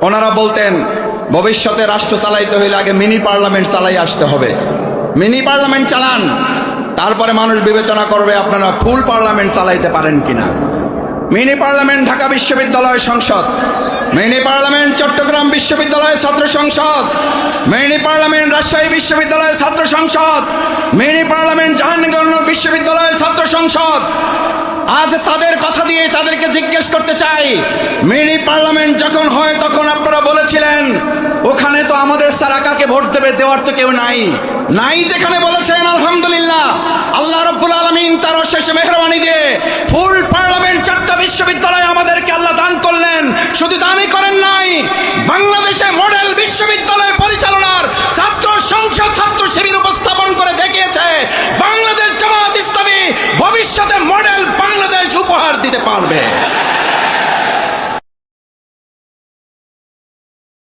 ওনারা বলতেন ভবিষ্যতে রাষ্ট্র চালাইতে হইলে আগে মিনি পার্লামেন্ট চালাই আসতে হবে। মিনি পার্লামেন্ট চালান, তারপরে মানুষ বিবেচনা করবে আপনারা ফুল পার্লামেন্ট চালাইতে পারেন কিনা। মিনি পার্লামেন্ট ঢাকা বিশ্ববিদ্যালয় সংসদ, মিনি পার্লামেন্ট চট্টগ্রাম বিশ্ববিদ্যালয় ছাত্র সংসদ, মিনি পার্লামেন্ট রাজশাহী বিশ্ববিদ্যালয় ছাত্র সংসদ, মিনি পার্লামেন্ট জাহাঙ্গীরনগর বিশ্ববিদ্যালয় ছাত্র সংসদ। আজ তাদের কথা দিয়ে তাদেরকে জিজ্ঞেস করতে চাই, মিনি পার্লামেন্ট যখন হয় তখন আপনারা বলেছিলেন ওখানে তো আমাদের ছাড়া কাকে ভোট দেবে, দেওয়ার তো কেউ নাই। নাই যেখানে বলেছেন, আলহামদুলিল্লাহ আল্লাহ রাব্বুল আলামিন তার অশেষ মেহেরবানি দিয়ে ফুল পার্লামেন্ট 4টা বিশ্ববিদ্যালয় আমাদেরকে আল্লাহ দান করলেন। শুধু দানই করেন নাই,